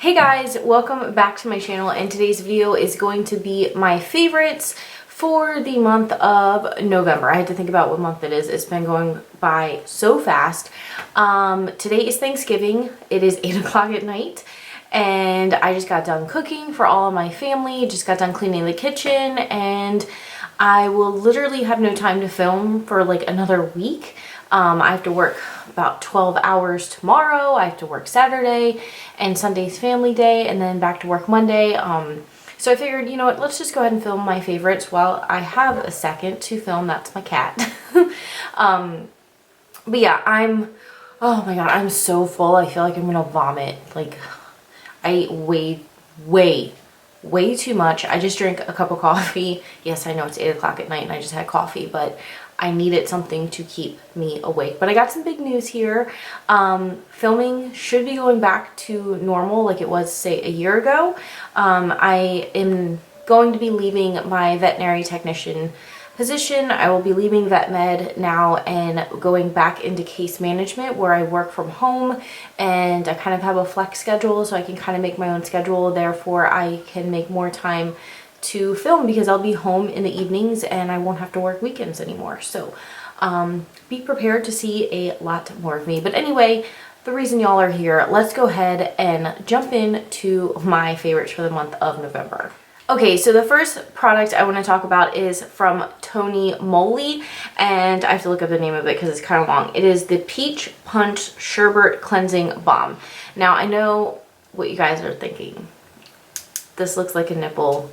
Hey guys, welcome back to my channel, and today's video is going to be my favorites for the month of November. I had to think about what month it is. It's been going by so fast. Today is Thanksgiving. It is 8 o'clock at night and I just got done cooking for all of my family, just got done cleaning the kitchen, and I will literally have no time to film for like another week. I have to work about 12 hours tomorrow. I have to work Saturday, and Sunday's family day, and then back to work Monday. So I figured, you know what, let's just go ahead and film my favorites while I have a second to film. That's my cat. But yeah, oh my god, I'm so full. I feel like I'm gonna vomit. Like, I ate way too much. I just drank a cup of coffee. Yes, I know it's 8 o'clock at night and I just had coffee, but I needed something to keep me awake. But I got some big news here. Filming should be going back to normal like it was, say, a year ago. I am going to be leaving my veterinary technician position. I will be leaving vet med now and going back into case management, where I work from home and I kind of have a flex schedule, so I can kind of make my own schedule. Therefore, I can make more time to film because I'll be home in the evenings and I won't have to work weekends anymore. So be prepared to see a lot more of me. But anyway, the reason y'all are here, let's go ahead and jump into my favorites for the month of November. Okay, so the first product I want to talk about is from TONYMOLY, and I have to look up the name of it because it's kind of long. It is the Peach Punch Sherbet Cleansing Balm. Now, I know what you guys are thinking. This looks like a nipple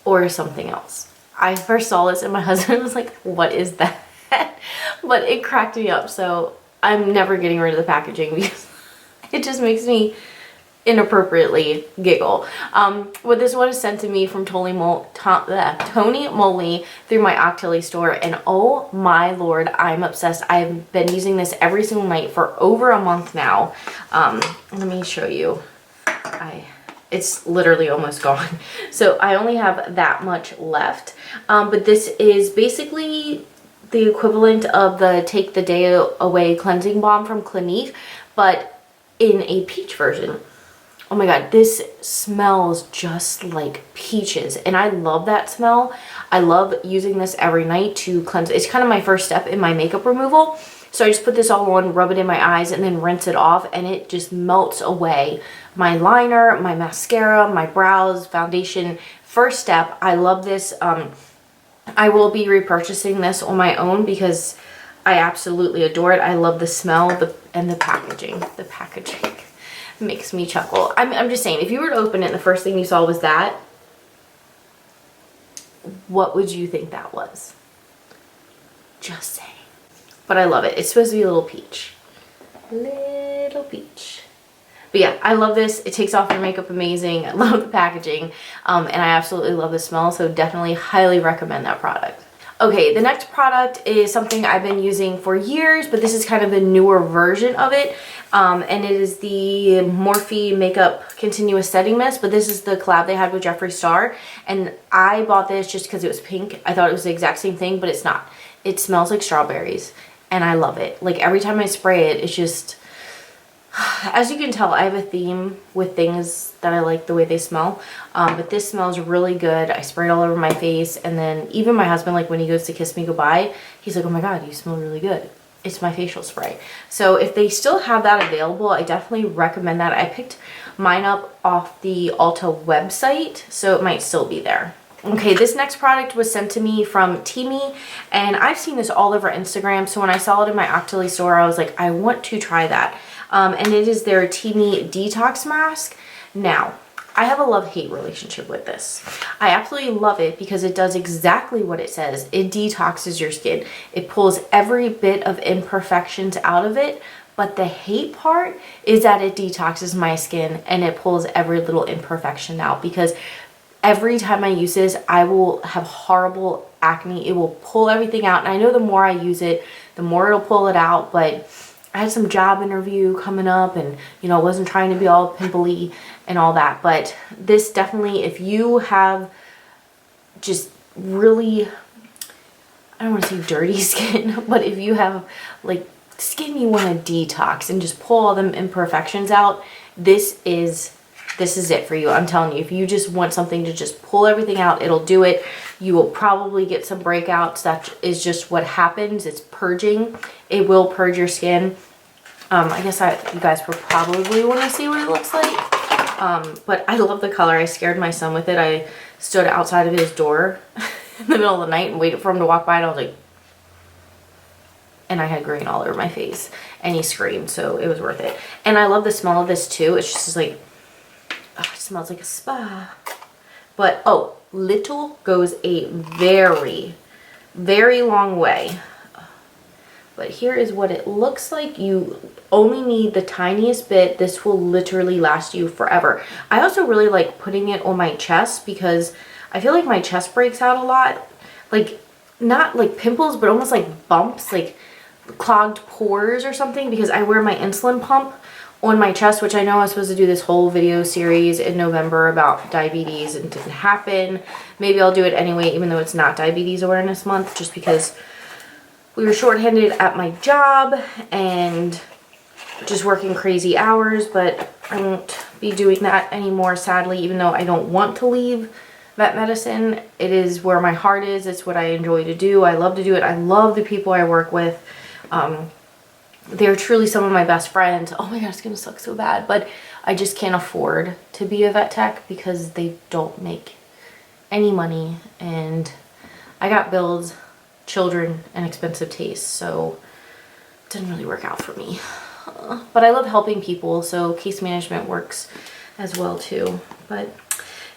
or something else. I first saw this and my husband was like, what is that? But it cracked me up, so I'm never getting rid of the packaging because it just makes me inappropriately giggle. But this one is sent to me from TONYMOLY through my Octilly store, and oh my lord, I'm obsessed. I've been using this every single night for over a month now. Let me show you. It's literally almost gone. So I only have that much left. But this is basically the equivalent of the Take the Day Away cleansing balm from Clinique, but in a peach version. Oh my god, this smells just like peaches, and I love that smell. I love using this every night to cleanse. It's kind of my first step in my makeup removal. So I just put this all on, rub it in my eyes, and then rinse it off, and it just melts away my liner, my mascara, my brows, foundation. First step. I love this. I will be repurchasing this on my own because I absolutely adore it. I love the smell and the packaging. The packaging makes me chuckle. I'm just saying, if you were to open it and the first thing you saw was that, what would you think that was? Just saying. But I love it. It's supposed to be a little peach. Little peach. But yeah, I love this. It takes off your makeup amazing. I love the packaging. And I absolutely love the smell, so definitely highly recommend that product. Okay, the next product is something I've been using for years, but this is kind of the newer version of it. And it is the Morphe Makeup Continuous Setting Mist, but this is the collab they had with Jeffree Star. And I bought this just because it was pink. I thought it was the exact same thing, but it's not. It smells like strawberries, and I love it. Like, every time I spray it, it's just... As you can tell, I have a theme with things that I like the way they smell. But this smells really good. I spray it all over my face, and then even my husband, like when he goes to kiss me goodbye, he's like, oh my god, you smell really good. It's my facial spray. So if they still have that available, I definitely recommend that. I picked mine up off the Ulta website, so it might still be there. Okay, this next product was sent to me from Teami, and I've seen this all over Instagram, so when I saw it in my Octilly store, I was like, I want to try that. And it is their Teami Detox Mask. Now, I have a love-hate relationship with this. I absolutely love it because it does exactly what it says. It detoxes your skin. It pulls every bit of imperfections out of it, but the hate part is that it detoxes my skin and it pulls every little imperfection out, because every time I use this, I will have horrible acne. It will pull everything out, and I know the more I use it, the more it'll pull it out. But I had some job interview coming up, and you know, I wasn't trying to be all pimply and all that, but this definitely, if you have just really, I don't want to say dirty skin, but if you have like skin you want to detox and just pull all them imperfections out, this is it for you. I'm telling you, if you just want something to just pull everything out, it'll do it. You will probably get some breakouts. That is just what happens. It's purging. It will purge your skin. I guess you guys will probably want to see what it looks like. But I love the color. I scared my son with it. I stood outside of his door in the middle of the night and waited for him to walk by, and I was like, and I had green all over my face, and he screamed, so it was worth it. And I love the smell of this too. It's just like, oh, it smells like a spa. But oh, little goes a very, very long way. But here is what it looks like. You only need the tiniest bit. This will literally last you forever. I also really like putting it on my chest because I feel like my chest breaks out a lot. Like, not like pimples, but almost like bumps, like clogged pores or something, because I wear my insulin pump on my chest, which I know I was supposed to do this whole video series in November about diabetes and it didn't happen. Maybe I'll do it anyway, even though it's not Diabetes Awareness Month, just because we were shorthanded at my job and just working crazy hours, but I won't be doing that anymore, sadly, even though I don't want to leave vet medicine. It is where my heart is. It's what I enjoy to do. I love to do it. I love the people I work with. They're truly some of my best friends. Oh my god, it's gonna suck so bad, but I just can't afford to be a vet tech because they don't make any money, and I got bills, children, and expensive tastes, so it didn't really work out for me. But I love helping people, so case management works as well too. But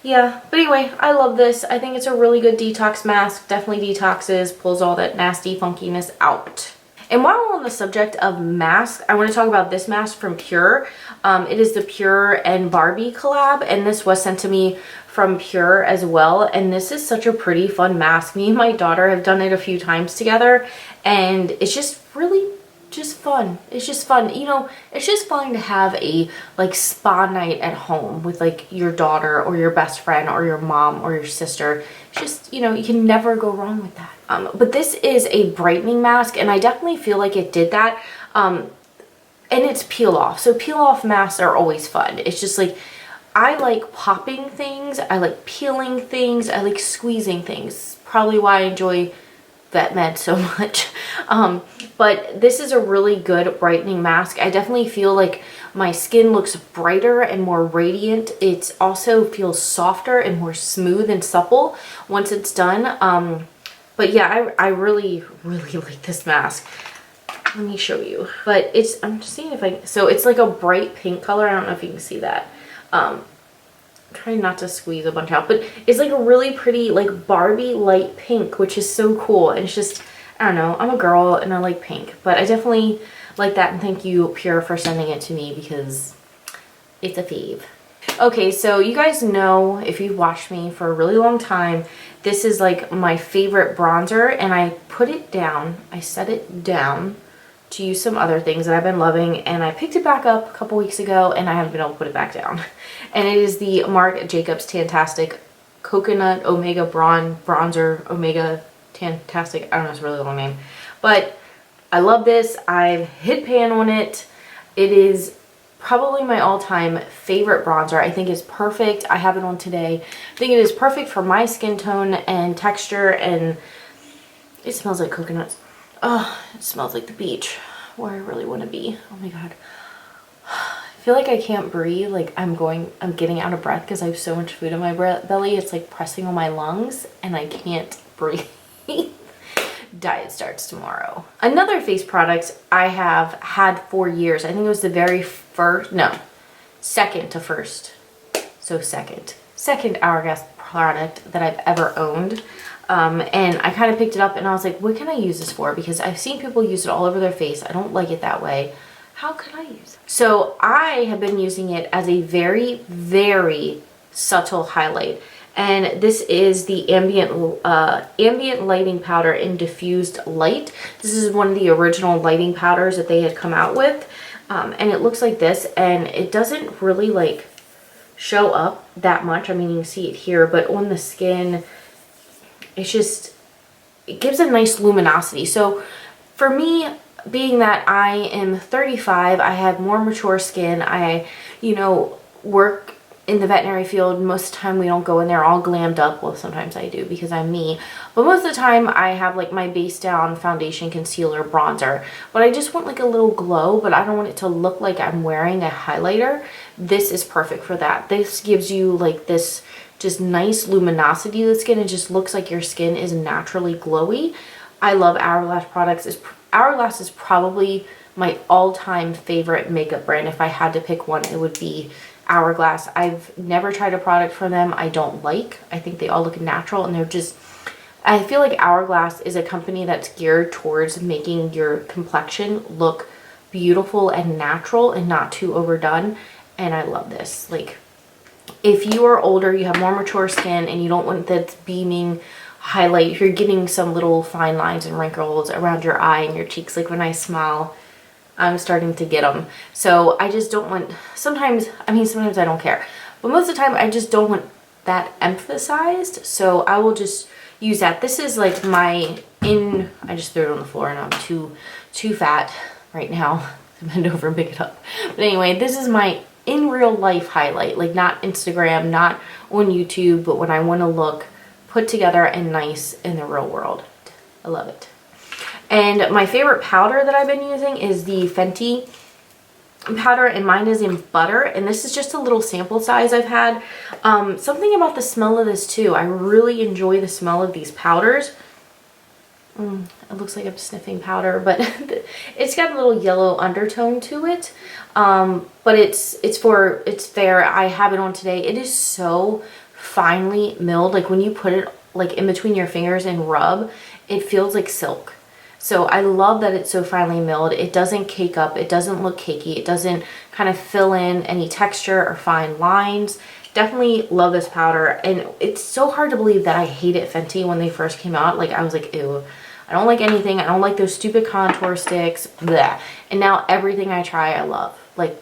yeah, but anyway, I love this. I think it's a really good detox mask. Definitely detoxes, pulls all that nasty funkiness out. And while we're on the subject of masks, I want to talk about this mask from Pure. It is the Pure and Barbie collab, and this was sent to me from Pure as well. And this is such a pretty fun mask. Me and my daughter have done it a few times together, and it's just really just fun. It's just fun. You know, it's just fun to have a like spa night at home with like your daughter or your best friend or your mom or your sister. It's just, you know, you can never go wrong with that. But this is a brightening mask, and I definitely feel like it did that. And it's peel off. So peel off masks are always fun. It's just like, I like popping things. I like peeling things. I like squeezing things. Probably why I enjoy vet med so much. But this is a really good brightening mask. I definitely feel like my skin looks brighter and more radiant. It also feels softer and more smooth and supple once it's done. But yeah, I really, really like this mask. Let me show you. But it's, I'm just seeing if I, so it's like a bright pink color. I don't know if you can see that. I'm trying not to squeeze a bunch out, but it's like a really pretty like Barbie light pink, which is so cool. And it's just, I don't know, I'm a girl and I like pink, but I definitely like that, and thank you Pure for sending it to me because it's a fave. Okay, so you guys know, if you've watched me for a really long time, this is like my favorite bronzer, and I put it down, I set it down to use some other things that I've been loving, and I picked it back up a couple weeks ago and I haven't been able to put it back down. And it is the Marc Jacobs Tantastic Coconut Omega Bronzer Omega Tantastic. I don't know, it's a really long name, but I love this. I've hit pan on it. It is probably my all-time favorite bronzer. I think it's perfect. I have it on today. I think it is perfect for my skin tone and texture, and it smells like coconuts. Oh, it smells like the beach where I really want to be. Oh my god. I feel like I can't breathe. Like I'm getting out of breath because I have so much food in my belly. It's like pressing on my lungs and I can't breathe. Diet starts tomorrow. Another face product I have had for years. I think it was the very first, no, second to first. So second Hourglass product that I've ever owned. And I kind of picked it up and I was like, what can I use this for? Because I've seen people use it all over their face. I don't like it that way. How could I use it? So I have been using it as a very, very subtle highlight. And this is the ambient lighting powder in diffused light. This is one of the original lighting powders that they had come out with. And it looks like this, and it doesn't really like show up that much. I mean, you can see it here, but on the skin, it's just, it gives a nice luminosity. So for me, being that I am 35, I have more mature skin. I, you know, work in the veterinary field. Most of the time we don't go in there all glammed up. Well, sometimes I do because I'm me. But most of the time I have like my base down, foundation, concealer, bronzer. But I just want like a little glow, but I don't want it to look like I'm wearing a highlighter. This is perfect for that. This gives you like this just nice luminosity to the skin. It just looks like your skin is naturally glowy. I love Hourglass products. Hourglass is probably my all-time favorite makeup brand. If I had to pick one, it would be Hourglass. I've never tried a product from them I don't like. I think they all look natural, and they're just, I feel like Hourglass is a company that's geared towards making your complexion look beautiful and natural and not too overdone. And I love this. Like, if you are older, you have more mature skin, and you don't want that beaming highlight, if you're getting some little fine lines and wrinkles around your eye and your cheeks, like when I smile, I'm starting to get them. So I just don't want, sometimes I don't care, but most of the time I just don't want that emphasized. So I will just use that. This is like I just threw it on the floor and I'm too fat right now to bend over and pick it up. But anyway, this is my in real life highlight, like not Instagram, not on YouTube, but when I want to look put together and nice in the real world. I love it. And my favorite powder that I've been using is the Fenty powder, and mine is in butter, and this is just a little sample size I've had. Something about the smell of this too. I really enjoy the smell of these powders. It looks like I'm sniffing powder, but it's got a little yellow undertone to it. But it's fair. I have it on today. It is so finely milled. Like when you put it like in between your fingers and rub, it feels like silk. So I love that it's so finely milled. It doesn't cake up. It doesn't look cakey. It doesn't kind of fill in any texture or fine lines. Definitely love this powder. And it's so hard to believe that I hated Fenty when they first came out. Like I was like, ew, I don't like anything. I don't like those stupid contour sticks. Bleh. And now everything I try, I love. Like,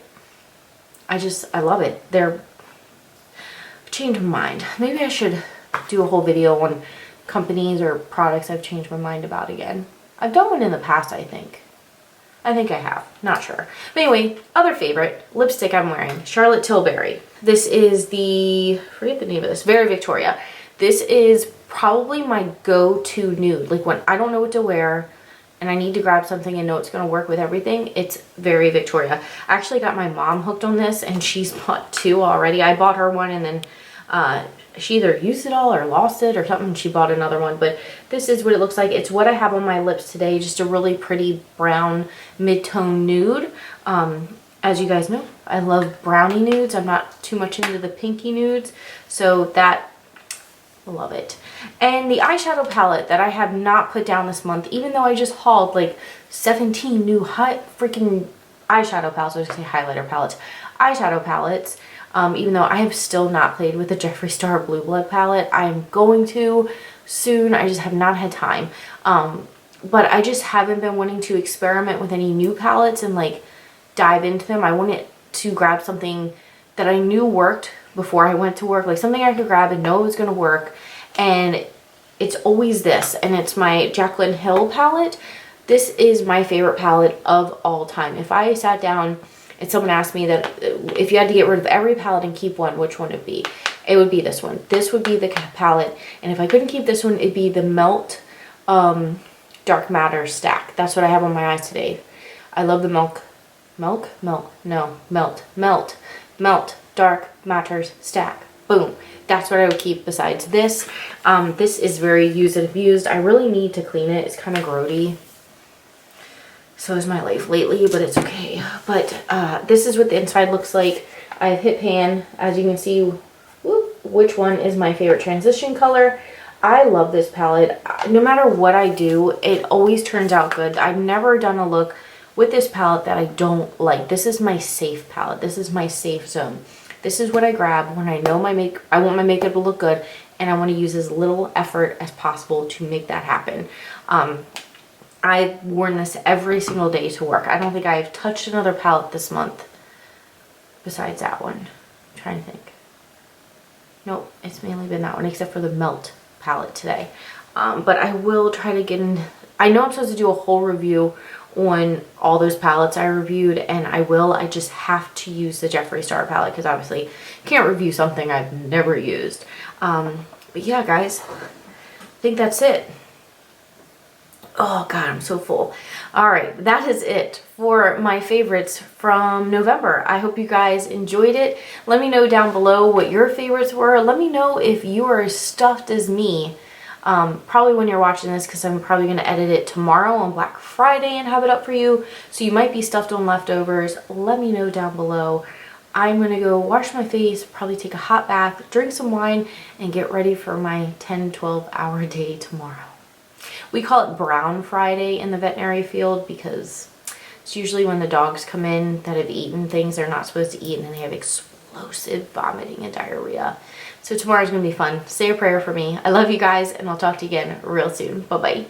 I love it. I've changed my mind. Maybe I should do a whole video on companies or products I've changed my mind about again. I've done one in the past, I think. I have. Not sure. But anyway, other favorite lipstick I'm wearing, Charlotte Tilbury. This is I forget the name of this, Very Victoria. This is probably my go-to nude. Like when I don't know what to wear and I need to grab something and know it's going to work with everything, it's Very Victoria. I actually got my mom hooked on this, and she's bought two already. I bought her one, and then she either used it all or lost it or something. She bought another one, but this is what it looks like. It's what I have on my lips today. Just a really pretty brown mid-tone nude. As you guys know, I love brownie nudes. I'm not too much into the pinky nudes, so I love it. And the eyeshadow palette that I have not put down this month, even though I just hauled like 17 new freaking eyeshadow palettes. I was gonna say highlighter palettes. Eyeshadow palettes. Even though I have still not played with the Jeffree Star Blue Blood palette. I'm going to soon. I just have not had time. But I just haven't been wanting to experiment with any new palettes and like dive into them. I wanted to grab something that I knew worked before I went to work. Like something I could grab and know it was going to work. And it's always this. And it's my Jaclyn Hill palette. This is my favorite palette of all time. If I sat down and someone asked me that if you had to get rid of every palette and keep one, which one would it be? It would be this one. This would be the palette. And if I couldn't keep this one, it'd be the Melt Dark Matter stack. That's what I have on my eyes today. I love the Melt Dark Matters stack. Boom. That's what I would keep besides this. This is very used and abused. I really need to clean it. It's kind of grody. So is my life lately, but it's okay. But this is what the inside looks like. I've hit pan, as you can see, which one is my favorite transition color. I love this palette. No matter what I do, it always turns out good. I've never done a look with this palette that I don't like. This is my safe palette. This is my safe zone. This is what I grab when I know I want my makeup to look good, and I want to use as little effort as possible to make that happen. I've worn this every single day to work. I don't think I've touched another palette this month besides that one. I'm trying to think. Nope, it's mainly been that one, except for the Melt palette today. But I will try to get in. I know I'm supposed to do a whole review on all those palettes I reviewed, and I just have to use the Jeffree Star palette because obviously can't review something I've never used. But yeah, guys, I think that's it. Oh God, I'm so full. All right, that is it for my favorites from November. I hope you guys enjoyed it. Let me know down below what your favorites were. Let me know if you are as stuffed as me. Probably when you're watching this, because I'm probably going to edit it tomorrow on Black Friday and have it up for you. So you might be stuffed on leftovers. Let me know down below. I'm going to go wash my face, probably take a hot bath, drink some wine, and get ready for my 10-12 hour day tomorrow. We call it Brown Friday in the veterinary field because it's usually when the dogs come in that have eaten things they're not supposed to eat, and then they have explosive vomiting and diarrhea. So tomorrow's going to be fun. Say a prayer for me. I love you guys, and I'll talk to you again real soon. Bye-bye.